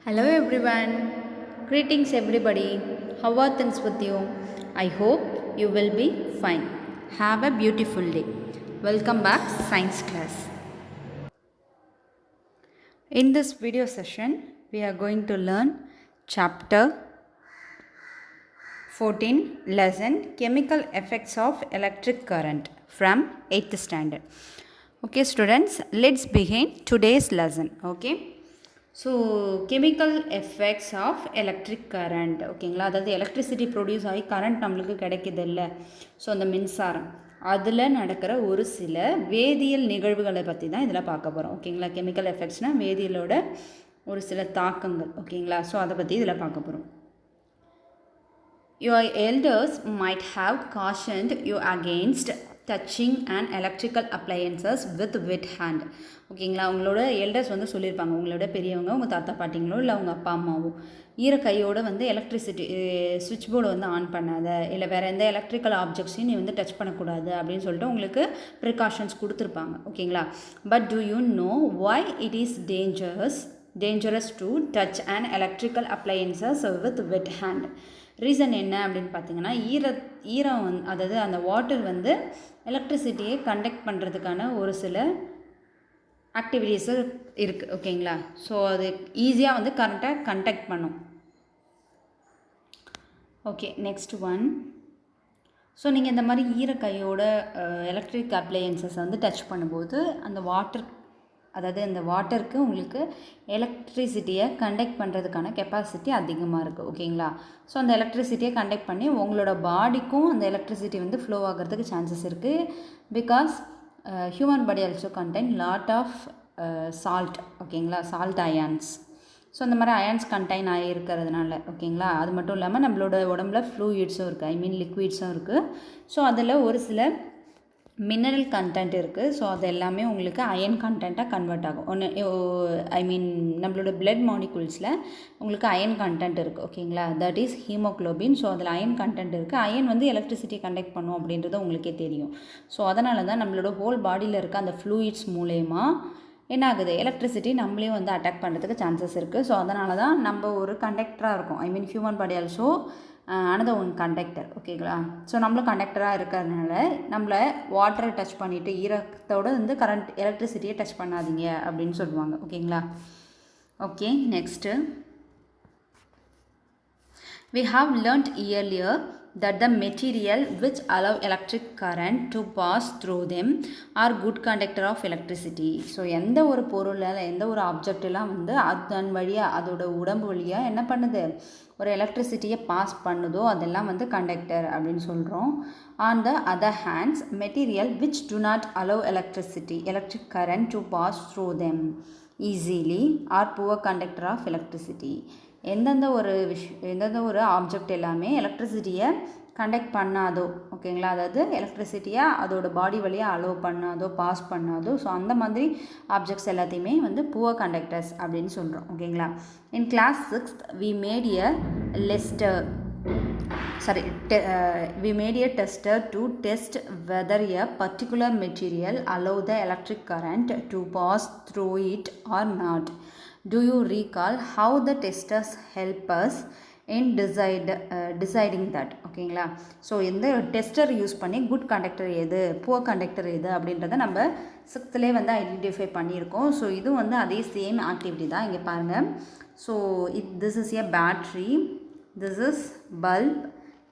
Hello everyone. Greetings everybody. How are things with you? I hope you will be fine. Have a beautiful day. Welcome back science class. In this video session, we are going to learn chapter 14 lesson chemical effects of electric current from 8th standard. Okay students, let's begin today's lesson. Okay. So chemical effects of electric current ஓகேங்களா, அதாவது electricity produce ஆகி current நம்மளுக்கு கிடைக்கிது இல்லை, so அந்த மின்சாரம் அதில் நடக்கிற ஒரு சில வேதியியல் நிகழ்வுகளை பற்றி தான் இதில் பார்க்க போகிறோம். ஓகேங்களா, கெமிக்கல் எஃபெக்ட்ஸ்னால் வேதியியலோட ஒரு சில தாக்கங்கள். ஓகேங்களா, ஸோ அதை பற்றி இதில் பார்க்க போகிறோம். Your elders might have cautioned you against touching an electrical appliances with wet hand. ஓகேங்களா, உங்களோட எல்டர்ஸ் வந்து சொல்லியிருப்பாங்க, உங்களோட பெரியவங்க, உங்கள் தாத்தா பாட்டிங்களோ இல்லை உங்கள் அப்பா அம்மாவோ ஈர கையோடு வந்து எலக்ட்ரிசிட்டி சுவிட்ச் போர்டை வந்து ஆன் பண்ணாத, இல்லை வேறு எந்த எலக்ட்ரிக்கல் ஆப்ஜெக்ட்ஸையும் நீ வந்து டச் பண்ணக்கூடாது அப்படின்னு சொல்லிட்டு உங்களுக்கு ப்ரிகாஷன்ஸ் கொடுத்துருப்பாங்க. ஓகேங்களா, but do you know why it is dangerous to touch an electrical appliances with wet hand? Reason என்ன அப்படின்னு பார்த்தீங்கன்னா, ஈரம் அதாவது அந்த வாட்டர் வந்து எலக்ட்ரிசிட்டியை கண்டக்ட் பண்ணுறதுக்கான ஒரு சில ஆக்டிவிட்டீஸு இருக்குது. ஓகேங்களா, ஸோ அது ஈஸியாக வந்து கரண்ட்டாக கண்டக்ட் பண்ணும். Okay, next one. ஸோ நீங்கள் இந்த மாதிரி ஈர கையோட எலக்ட்ரிக் அப்ளையன்சஸ் வந்து டச் பண்ணும்போது அந்த வாட்டருக்கு உங்களுக்கு எலக்ட்ரிசிட்டியை கண்டக்ட் பண்ணுறதுக்கான கெப்பாசிட்டி அதிகமாக இருக்குது. ஓகேங்களா, ஸோ அந்த எலக்ட்ரிசிட்டியை கண்டக்ட் பண்ணி உங்களோட பாடிக்கும் அந்த எலக்ட்ரிசிட்டி வந்து ஃப்ளோ ஆகிறதுக்கு சான்சஸ் இருக்குது. Because human body also contain lot of salt. ஓகேங்களா, சால்ட் அயான்ஸ். ஸோ அந்த மாதிரி அயான்ஸ் கண்டெயின் ஆகிருக்கிறதுனால ஓகேங்களா, அது மட்டும் இல்லாமல் நம்மளோட உடம்புல ஃப்ளூயிட்ஸும் இருக்குது, லிக்விட்ஸும் இருக்குது. ஸோ அதில் ஒரு சில மினரல் கண்டென்ட் இருக்குது. ஸோ அது எல்லாமே உங்களுக்கு அயன் கண்டென்ட்டாக கன்வெர்ட் ஆகும். நம்மளோட பிளட் மாலிகுல்ஸில் உங்களுக்கு அயன் கண்டென்ட் இருக்குது. ஓகேங்களா, தட் இஸ் ஹீமோக்ளோபின். ஸோ அதில் அயன் கண்டென்ட் இருக்குது. அயன் வந்து எலக்ட்ரிசிட்டியை கண்டக்ட் பண்ணும் அப்படின்றது உங்களுக்கே தெரியும். ஸோ அதனால தான் நம்மளோட ஹோல் பாடியில் இருக்க அந்த ஃப்ளூயிட்ஸ் மூலயமா என்ன ஆகுது, எலக்ட்ரிசிட்டி நம்மளையும் வந்து அட்டாக் பண்ணுறதுக்கு சான்சஸ் இருக்குது. ஸோ அதனால தான் நம்ம ஒரு கண்டக்டராக இருக்கும். Human body also another one conductor. ஓகேங்களா, ஸோ நம்மளும் கண்டக்டராக இருக்கிறதுனால நம்மளை வாட்டரை டச் பண்ணிவிட்டு ஈரத்தோடு வந்து எலக்ட்ரிசிட்டியை டச் பண்ணாதீங்க அப்படின்னு சொல்லுவாங்க. ஓகேங்களா, okay next. We have learnt earlier that the material which allow electric current to pass through them are good conductor of electricity. So எந்த ஒரு பொருளில் எந்த ஒரு ஆப்ஜெக்டெல்லாம் வந்து அதன் வழியாக அதோட உடம்பு வழியாக என்ன பண்ணுது, ஒரு எலக்ட்ரிசிட்டியை பாஸ் பண்ணுதோ அதெல்லாம் வந்து கண்டக்டர் அப்படின்னு சொல்கிறோம். On the other hands material which do not allow electric current to pass through them easily are poor conductor of electricity. எந்தெந்த ஒரு ஆப்ஜெக்ட் எல்லாமே எலக்ட்ரிசிட்டியை கண்டக்ட் பண்ணாதோ, ஓகேங்களா, அதாவது எலக்ட்ரிசிட்டியை அதோட பாடி வழியாக அலோவ் பண்ணாதோ பாஸ் பண்ணாதோ, ஸோ அந்த மாதிரி ஆப்ஜெக்ட்ஸ் எல்லாத்தையுமே வந்து புவர் கண்டக்டர்ஸ் அப்படின்னு சொல்கிறோம். ஓகேங்களா, in class 6th we made a tester to test whether a particular material allow the electric current to pass through it or not. Do you recall how the testers help us in deciding that? ஓகேங்களா, so இந்த tester use பண்ணி good conductor எது, poor conductor எது அப்படின்றத நம்ம 6th வந்து identify பண்ணியிருக்கோம். So இது வந்து அதே சேம் ஆக்டிவிட்டி தான். இங்கே பாருங்கள். So this is a battery, this is bulb,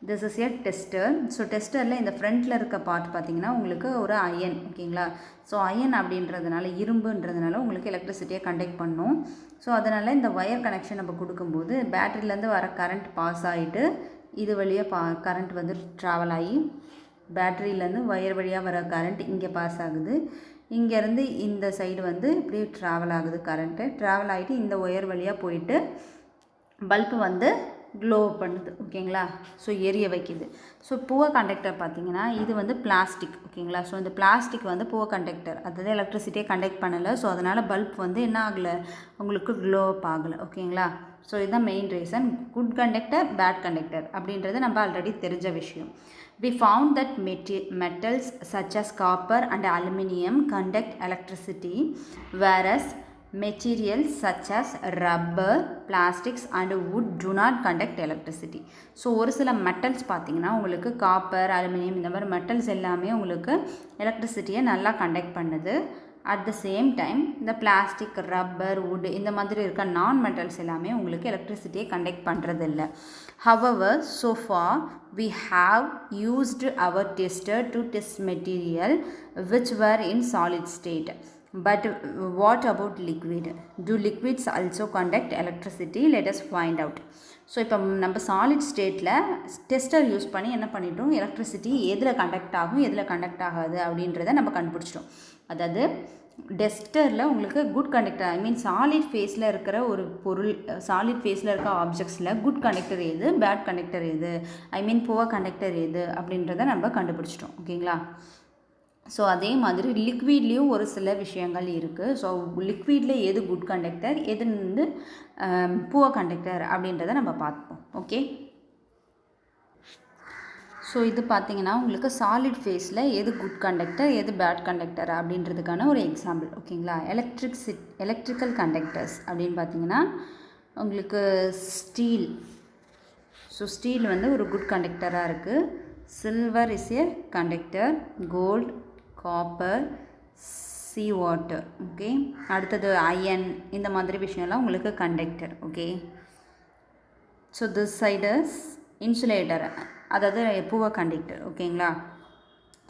this is a tester. So டெஸ்டரில் இந்த ஃப்ரண்ட்டில் இருக்க பார்ட் பார்த்திங்கன்னா உங்களுக்கு ஒரு அயன். ஓகேங்களா, ஸோ அயன் அப்படின்றதுனால இரும்புன்றதுனால உங்களுக்கு எலக்ட்ரிசிட்டியை கண்டக்ட் பண்ணும். ஸோ அதனால் இந்த ஒயர் கனெக்ஷன் நம்ம கொடுக்கும்போது பேட்டரியிலேருந்து வர கரண்ட் பாஸ் ஆகிட்டு இது வழியாக கரண்ட் வந்து ட்ராவல் ஆகி பேட்டரியிலேருந்து ஒயர் வழியாக வர கரண்ட் இங்கே பாஸ் ஆகுது. இங்கேருந்து இந்த சைடு வந்து இப்படி ட்ராவல் ஆகுது, கரண்ட்டு ட்ராவல் ஆகிட்டு இந்த ஒயர் வழியாக போயிட்டு பல்பு வந்து க்ளோ பண்ணுது. ஓகேங்களா, ஸோ எரிய வைக்கிது. ஸோ புவர் கண்டக்டர் பார்த்திங்கன்னா இது வந்து பிளாஸ்டிக். ஓகேங்களா, ஸோ இந்த பிளாஸ்டிக் வந்து புவர் கண்டக்டர், அதாவது எலக்ட்ரிசிட்டியை கண்டக்ட் பண்ணலை. ஸோ அதனால் பல்ப் வந்து என்ன ஆகலை, உங்களுக்கு க்ளோ அப் ஆகலை. ஓகேங்களா, ஸோ இதுதான் main reason. Good conductor, bad conductor அப்படின்றது நம்ம ஆல்ரெடி தெரிஞ்ச விஷயம். We found that metals such as copper and aluminum conduct electricity, whereas materials such as rubber, plastics and wood do not conduct electricity. So ஒரு சில metals பார்த்திங்கன்னா உங்களுக்கு copper, aluminium இந்த மாதிரி மெட்டல்ஸ் எல்லாமே உங்களுக்கு எலக்ட்ரிசிட்டியை நல்லா கண்டக்ட் பண்ணுது. அட் த சேம் டைம் இந்த பிளாஸ்டிக், ரப்பர், வுட் இந்த மாதிரி இருக்க நான் மெட்டல்ஸ் எல்லாமே உங்களுக்கு எலக்ட்ரிசிட்டியை கண்டக்ட் பண்ணுறதில்ல. However so far we have used our tester to test material which were in solid state. But what about liquid? Do liquids also conduct electricity? Let us find out. So இப்போ நம்ம solid ஸ்டேட்டில் tester use பண்ணி என்ன பண்ணிட்டோம், electricity எதில் conduct ஆகும் எதில் conduct ஆகாது அப்படின்றத நம்ம கண்டுபிடிச்சிட்டோம். அதாவது டெஸ்டரில் உங்களுக்கு குட் கண்டக்டர், ஐ மீன் சாலிட் ஃபேஸில் இருக்கிற ஒரு பொருள், சாலிட் ஃபேஸில் இருக்க ஆப்ஜெக்ட்ஸில் குட் கண்டக்டர் எது, பேட் கண்டக்டர் எது, ஐ மீன் புவர் கண்டக்டர் எது அப்படின்றத நம்ம கண்டுபிடிச்சிட்டோம். ஓகேங்களா? ஸோ அதே மாதிரி லிக்விட்லேயும் ஒரு சில விஷயங்கள் இருக்குது. ஸோ லிக்விடில் எது குட் கண்டக்டர், எது வந்து புவர் கண்டக்டர் அப்படின்றத நம்ம பார்ப்போம். ஓகே, ஸோ இது பார்த்திங்கன்னா உங்களுக்கு சாலிட் ஃபேஸில் எது குட் கண்டக்டர் எது பேட் கண்டக்டர் அப்படின்றதுக்கான ஒரு எக்ஸாம்பிள். ஓகேங்களா? எலக்ட்ரிக்கல் கண்டக்டர்ஸ் அப்படின்னு பார்த்திங்கன்னா உங்களுக்கு ஸ்டீல். ஸோ ஸ்டீல் வந்து ஒரு குட் கண்டக்டராக இருக்குது. Silver is a conductor, gold, copper, sea water. Okay, அடுத்தது அயன், இந்த மாதிரி விஷயம்லாம் உங்களுக்கு conductor. Okay, so this sides insulator, அதாவது புவர் கண்டக்டர். ஓகேங்களா?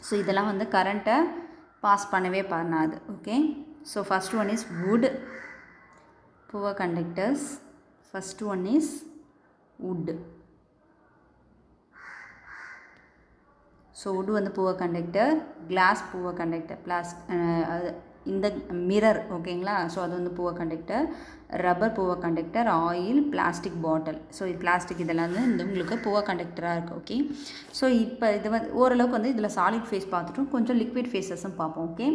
ஸோ இதெல்லாம் வந்து கரண்ட்டை பாஸ் பண்ணவே பண்ணாது. Okay, so first one is wood, poor conductors. First one is wood. So wood வந்து poor conductor, glass poor conductor, இந்த மிரர். ஓகேங்களா? ஸோ அது வந்து poor conductor, rubber poor conductor, oil, plastic பாட்டில். ஸோ இது பிளாஸ்டிக் இதெல்லாம் வந்து இந்த உங்களுக்கு புவர் கண்டக்டராக இருக்குது. ஓகே, ஸோ இப்போ இது வந்து ஓரளவுக்கு வந்து இதில் சாலிட் ஃபேஸ் பார்த்துட்டோம், கொஞ்சம் லிக்விட் ஃபேஸஸும் பார்ப்போம். ஓகே,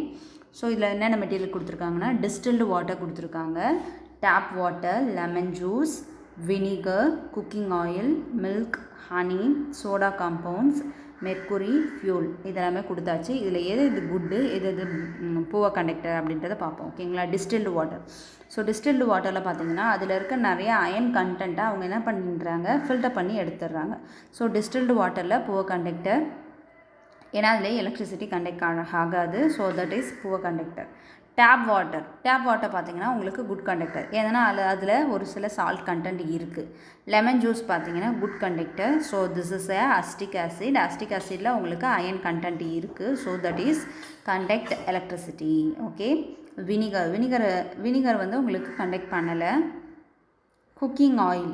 ஸோ இதில் என்னென்ன மெட்டீரியல் கொடுத்துருக்காங்கன்னா டிஸ்டில்டு வாட்டர் கொடுத்துருக்காங்க, tap water, lemon juice, vinegar, cooking oil, milk, honey, soda compounds, mercury, fuel இதெல்லாமே கொடுத்தாச்சு. இதில் எது இது குட்டு எது எது புவர் கண்டக்டர் அப்படின்றத பார்ப்போம். ஓகேங்களா? Distilled water. ஸோ டிஸ்டில்டு வாட்டரில் பார்த்தீங்கன்னா அதில் இருக்க நிறைய அயன் கண்டென்ட்டை அவங்க என்ன பண்ணுறாங்க, ஃபில்டர் பண்ணி எடுத்துடுறாங்க. ஸோ டிஸ்டில்டு வாட்டரில் புவர் கண்டக்டர், ஏன்னா அதில் எலக்ட்ரிசிட்டி கண்டக்ட் ஆகாது. So that is poor conductor. Tap water பார்த்திங்கன்னா உங்களுக்கு குட் கண்டக்டர், ஏன்னா அதில் ஒரு சில சால்ட் கண்டென்ட் இருக்குது. லெமன் ஜூஸ் பார்த்திங்கன்னா good conductor. So this is acetic acid. Acetic ஆசிடில் உங்களுக்கு அயன் கண்டென்ட் இருக்குது. So that is conduct electricity. Okay, vinegar வந்து உங்களுக்கு கண்டக்ட் பண்ணலை. Cooking oil.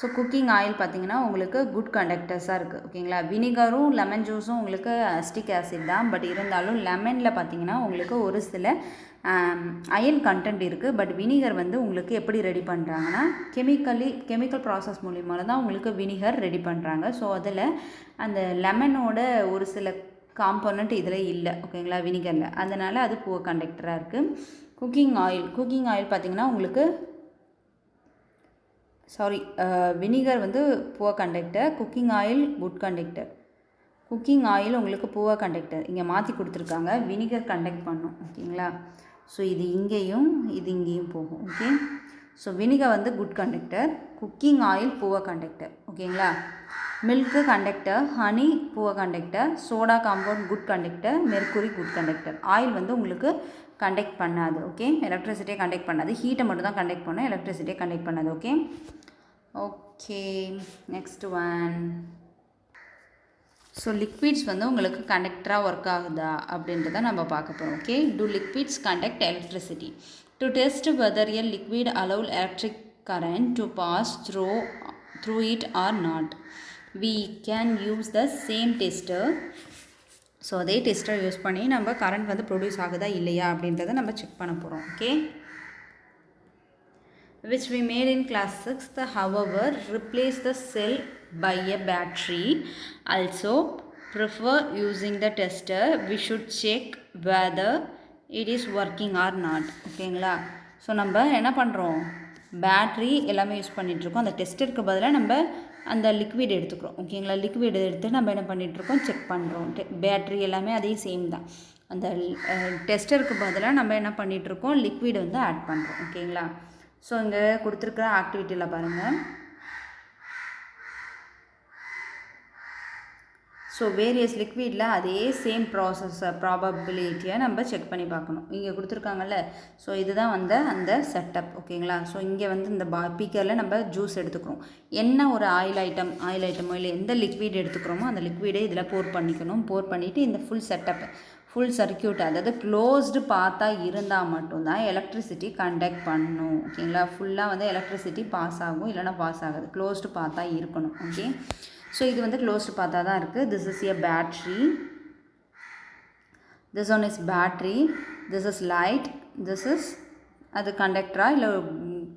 So cooking oil பார்த்திங்கன்னா உங்களுக்கு குட் கண்டக்டர்ஸாக இருக்குது. ஓகேங்களா? வினிகரும் லெமன் ஜூஸும் உங்களுக்கு அஸ்டிக் ஆசிட் தான், பட் இருந்தாலும் லெமனில் பார்த்திங்கன்னா உங்களுக்கு ஒரு சில அயன் கண்டென்ட் இருக்குது. பட் வினிகர் வந்து உங்களுக்கு எப்படி ரெடி பண்ணுறாங்கன்னா கெமிக்கல் ப்ராசஸ் மூலியமாக தான் உங்களுக்கு வினிகர் ரெடி பண்ணுறாங்க. ஸோ அதில் அந்த லெமனோட ஒரு சில காம்போனண்ட் இதில் இல்லை. ஓகேங்களா? வினிகரில், அதனால் அது புவர் கண்டக்டராக இருக்குது. குக்கிங் ஆயில் பார்த்திங்கன்னா உங்களுக்கு வினிகர் வந்து poor conductor, cooking oil good conductor. Cooking oil உங்களுக்கு புவர் கண்டக்டர், இங்கே மாற்றி கொடுத்துருக்காங்க, வினிகர் கண்டக்ட் பண்ணும். ஓகேங்களா? ஸோ இது இங்கேயும் போகும். ஓகே, ஸோ வினிகர் வந்து good conductor, cooking oil poor conductor. ஓகேங்களா? Milk conductor, honey poor conductor, soda compound good conductor, mercury good conductor. Oil வந்து உங்களுக்கு கண்டக்ட் பண்ணாது. ஓகே, எலக்ட்ரிசிட்டியை கண்டக்ட் பண்ணாது, ஹீட்டை மட்டும் தான் கண்டக்ட் பண்ணும், எலக்ட்ரிசிட்டியை கண்டக்ட் பண்ணாது. Okay, next one. So liquids வந்து உங்களுக்கு கண்டக்டராக ஒர்க் ஆகுதா அப்படின்றத நம்ம பார்க்க போகிறோம். Okay, do liquids conduct electricity? To test whether a liquid allow electric current to pass through it or not, we can use the same tester. So அதே tester use பண்ணி நம்ம கரண்ட் வந்து ப்ரொடியூஸ் ஆகுதா இல்லையா அப்படின்றத நம்ம செக் பண்ண போகிறோம். Okay, which we made in class 6th. However, replace the cell by a battery. Also prefer using the tester. We should check whether it is working or not. ஓகேங்களா? So நம்ம என்ன பண்ணுறோம், பேட்ரி எல்லாமே use பண்ணிகிட்ருக்கோம். அந்த டெஸ்டருக்கு பதிலாக நம்ம அந்த லிக்விட் எடுத்துக்கிறோம். ஓகேங்களா? லிக்விட் எடுத்து நம்ம என்ன பண்ணிகிட்ருக்கோம், செக் பண்ணுறோம். பேட்ரி எல்லாமே அதே சேம் தான். அந்த டெஸ்டருக்கு பதிலாக நம்ம என்ன பண்ணிகிட்ருக்கோம், லிக்விட் வந்து ஆட் பண்ணுறோம். ஓகேங்களா. ஸோ இங்கே கொடுத்துருக்குற ஆக்டிவிட்டியில் பாருங்கள். ஸோ வேரியஸ் லிக்விடில் அதே சேம் ப்ராசஸை ப்ராபபிலிட்டியை நம்ம செக் பண்ணி பார்க்கணும். இங்கே கொடுத்துருக்காங்கல்ல, ஸோ இதுதான் வந்து அந்த செட்டப். ஓகேங்களா. ஸோ இங்கே வந்து இந்த பீக்கரில் நம்ம ஜூஸ் எடுத்துக்கிறோம். என்ன ஒரு ஆயில் ஐட்டமோ இல்லை எந்த லிக்விட் எடுத்துக்கிறோமோ அந்த லிக்விடை இதில் போர் பண்ணிக்கணும். போர் பண்ணிவிட்டு இந்த ஃபுல் சர்க்கியூட், அதாவது க்ளோஸ்டு பாத்தாக இருந்தால் மட்டும்தான் எலக்ட்ரிசிட்டி கண்டக்ட் பண்ணணும். ஓகேங்களா. ஃபுல்லாக வந்து எலக்ட்ரிசிட்டி பாஸ் ஆகும், இல்லைனா பாஸ் ஆகாது. க்ளோஸ்டு பாத்தாக இருக்கணும். ஓகே. ஸோ இது வந்து க்ளோஸ்டு பாத்தாக தான் இருக்குது. This is a battery, this one is battery, this is light, this is அது கண்டக்டரா இல்லை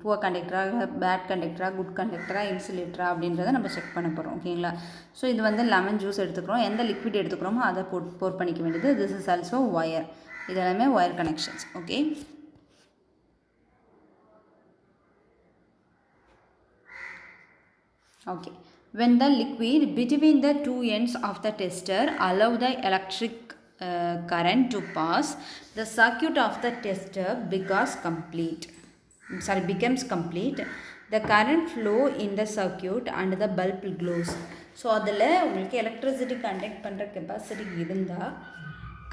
புவர் கண்டக்டரா, பேட் கண்டக்டரா, குட் கண்டக்டரா, இன்சுலேட்டரா அப்படின்றத நம்ம செக் பண்ண போகிறோம். ஓகேங்களா. ஸோ இது வந்து லெமன் ஜூஸ் எடுத்துக்கிறோம். எந்த லிக்விட் எடுத்துக்கிறோமோ அதை போர் பண்ணிக்க வேண்டியது. This is also wire. இது எல்லாமே wire connections. Okay. Okay. When the liquid between the two ends of the tester allow the electric current to pass, the circuit of the tester becomes complete. The current flow in the circuit and the bulb glows. So அதில் உங்களுக்கு electricity conduct பண்ணுற capacity இருந்தால்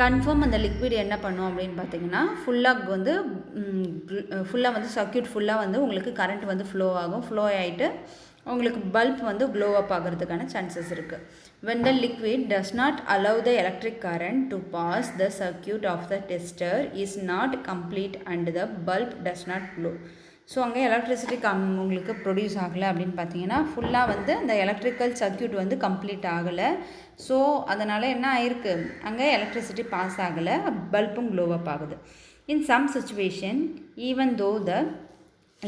confirm அந்த liquid என்ன பண்ணும் அப்படின்னு பார்த்தீங்கன்னா ஃபுல்லாக வந்து சர்க்கியூட் ஃபுல்லாக வந்து உங்களுக்கு கரண்ட் வந்து ஃப்ளோ ஆகும். ஃப்ளோ ஆகிட்டு உங்களுக்கு பல்ப் வந்து க்ளோ அப் ஆகிறதுக்கான சான்சஸ் இருக்குது. when the liquid does not allow the electric current to pass, the circuit of the tester is not complete and the bulb does not glow. So அங்கே electricity உங்களுக்கு produce ஆகலை அப்படின்னு பார்த்தீங்கன்னா ஃபுல்லாக வந்து அந்த எலக்ட்ரிக்கல் சர்க்கியூட் வந்து கம்ப்ளீட் ஆகலை. ஸோ அதனால் என்ன ஆயிருக்கு, அங்கே எலக்ட்ரிசிட்டி பாஸ் ஆகலை, பல்பும் க்ளோ அப் ஆகுது. In some situation even though the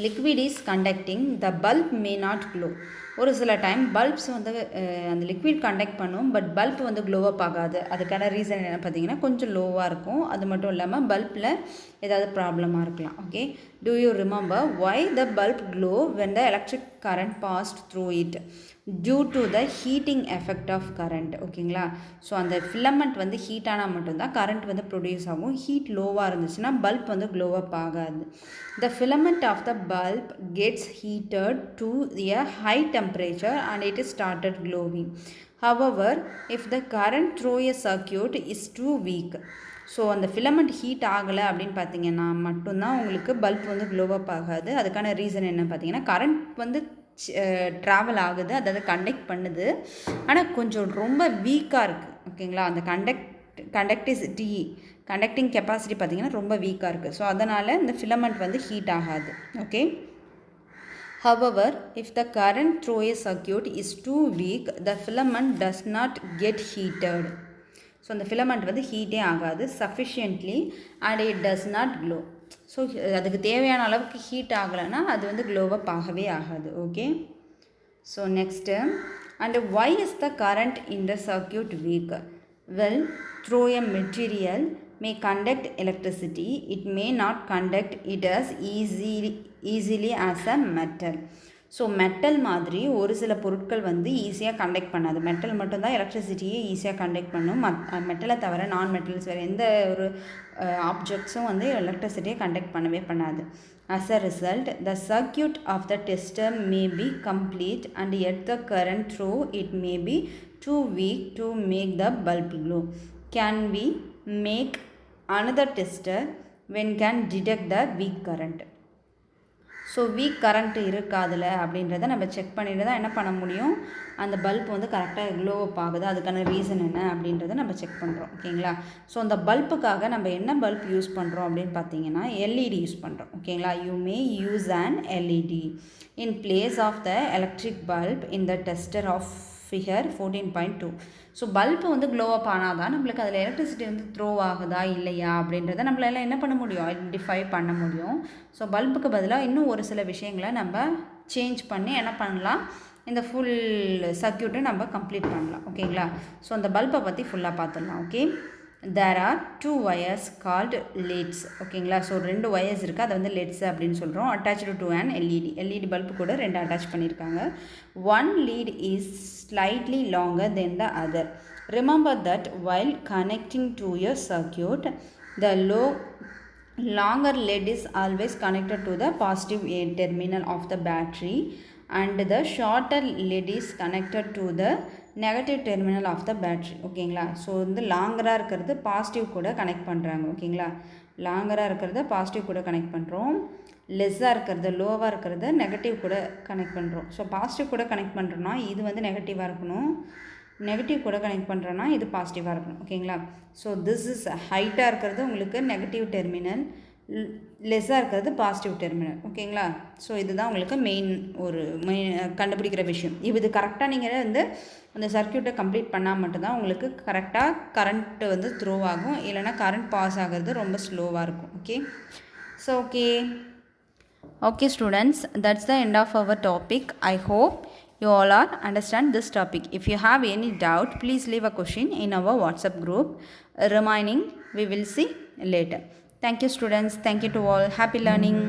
liquid is conducting, the bulb may not glow. ஒரு சில டைம் பல்ப்ஸ் வந்து அந்த லிக்விட் கண்டக்ட் பண்ணும், பட் பல்ப் வந்து க்ளோ அப் ஆகாது. அதுக்கான ரீசன் என்ன பார்த்தீங்கன்னா கொஞ்சம் லோவாக இருக்கும். அது மட்டும் இல்லாமல் பல்பில் ஏதாவது ப்ராப்ளமாக இருக்கலாம். Okay. do you remember why the bulb glow when the electric current passed through it? due to the heating effect of current. ஓகேங்களா. ஸோ அந்த ஃபிலமெண்ட் வந்து ஹீட் ஆனால் மட்டும்தான் கரண்ட் வந்து ப்ரொடியூஸ் ஆகும். ஹீட் லோவாக இருந்துச்சுன்னா பல்ப் வந்து க்ளோ அப் ஆகாது. the filament of the bulb gets heated to a high temperature and it started glowing. however, if the current through a circuit is too weak, so அந்த filament heat ஆகலை அப்படின்னு பார்த்தீங்கன்னா மட்டும்தான் உங்களுக்கு பல்ப் வந்து glow அப் ஆகாது. அதுக்கான ரீசன் என்ன பார்த்தீங்கன்னா கரண்ட் வந்து ட்ராவல் ஆகுது, அதாவது கண்டக்ட் பண்ணுது, ஆனால் கொஞ்சம் ரொம்ப வீக்காக இருக்குது. ஓகேங்களா. அந்த கண்டக்டிங் கெப்பாசிட்டி பார்த்திங்கன்னா ரொம்ப வீக்காக இருக்குது. ஸோ அதனால் இந்த ஃபிலமெண்ட் வந்து ஹீட் ஆகாது. Okay. however, if the current through a circuit is too weak, the filament does not get heated. So அந்த ஃபிலமெண்ட் வந்து ஹீட்டே ஆகாது sufficiently and it does not glow. So அதுக்கு தேவையான அளவுக்கு ஹீட் ஆகலைன்னா அது வந்து க்ளோ அப் ஆகவே ஆகாது. Okay. So next, and why is the current in the circuit weak? well, through a material may conduct electricity, it may not conduct it as easily as a metal. So metal மாதிரி ஒரு சில பொருட்கள் வந்து ஈஸியாக conduct பண்ணாது. Metal மட்டும்தான் எலக்ட்ரிசிட்டியை ஈஸியாக conduct பண்ணும். மெட்டலை தவிர நான் மெட்டல்ஸ் வேறு எந்த ஒரு ஆப்ஜெக்ட்ஸும் வந்து எலக்ட்ரிசிட்டியை கண்டக்ட் பண்ணவே பண்ணாது. as a result, the circuit of the tester may be complete and yet the current through it may be too weak to make the bulb glow. can we make another tester when can detect the weak current? So weak current இருக்காதுல அப்படின்றத நம்ம check பண்ணிட்டு தான் என்ன பண்ண முடியும், அந்த bulb வந்து கரெக்டாக க்ளோ அப் ஆகுது, அதுக்கான ரீசன் என்ன அப்படின்றத நம்ம செக் பண்ணுறோம். ஓகேங்களா. ஸோ அந்த பல்புக்காக நம்ம என்ன பல்ப் யூஸ் பண்ணுறோம் அப்படின்னு பார்த்தீங்கன்னா எல்இடி யூஸ் பண்ணுறோம். ஓகேங்களா. You may use an LED in place of the electric bulb in the tester of figure 14.2. So bulb வந்து க்ளோ அப் ஆனால் தான் நம்மளுக்கு அதில் எலக்ட்ரிசிட்டி வந்து த்ரோ ஆகுதா இல்லையா அப்படின்றத நம்மளால என்ன பண்ண முடியும், ஐடென்டிஃபை பண்ண முடியும். ஸோ பல்புக்கு பதிலாக இன்னும் ஒரு சில விஷயங்களை நம்ம சேஞ்ச் பண்ணி என்ன பண்ணலாம், இந்த ஃபுல் சர்க்கியூட்டை நம்ம கம்ப்ளீட் பண்ணலாம். ஓகேங்களா. ஸோ அந்த பல்பை பற்றி ஃபுல்லாக பார்த்துடலாம். Okay. there are two wires called leads. ஓகேங்களா. ஸோ 2 wires இருக்குது, அதை வந்து leads அப்படின்னு சொல்கிறோம். attached to an LED bulb கூட 2 அட்டாச் பண்ணியிருக்காங்க. one lead is slightly longer than the other. Remember that while connecting to a circuit, the longer lead is always connected to the positive terminal of the battery and the shorter lead is connected to the negative terminal of the battery. ஓகேங்களா? So வந்து லாங்கராக இருக்கிறது positive கூட connect பண்ணுறாங்க. ஓகேங்களா? லாங்கராக இருக்கிறத positive கூட connect பண்ணுறோம், லெஸ்ஸாக இருக்கிறது லோவாக இருக்கிறத நெகட்டிவ் கூட கனெக்ட் பண்ணுறோம். ஸோ பாசிட்டிவ் கூட கனெக்ட் பண்ணுறோன்னா இது வந்து நெகட்டிவாக இருக்கணும், நெகட்டிவ் கூட கனெக்ட் பண்ணுறோன்னா இது பாசிட்டிவாக இருக்கணும். ஓகேங்களா? ஸோ திஸ் இஸ் ஹைட்டாக இருக்கிறது உங்களுக்கு நெகட்டிவ் டெர்மினல், லெஸ்ஸாக இருக்கிறது பாசிட்டிவ் டெர்மினல். ஓகேங்களா? ஸோ இதுதான் உங்களுக்கு மெயின் கண்டுபிடிக்கிற விஷயம். இது கரெக்டாக நீங்கள் வந்து அந்த சர்க்யூட்டை கம்ப்ளீட் பண்ணால் மட்டும்தான் உங்களுக்கு கரெக்டாக கரண்ட்டு வந்து த்ரோ ஆகும், இல்லைனா கரண்ட் பாஸ் ஆகிறது ரொம்ப ஸ்லோவாக இருக்கும். Okay, so okay students, that's the end of our topic. I hope you all are understand this topic. If you have any doubt, please leave a question in our WhatsApp group. Remaining we will see later. Thank you students. Thank you to all. Happy learning.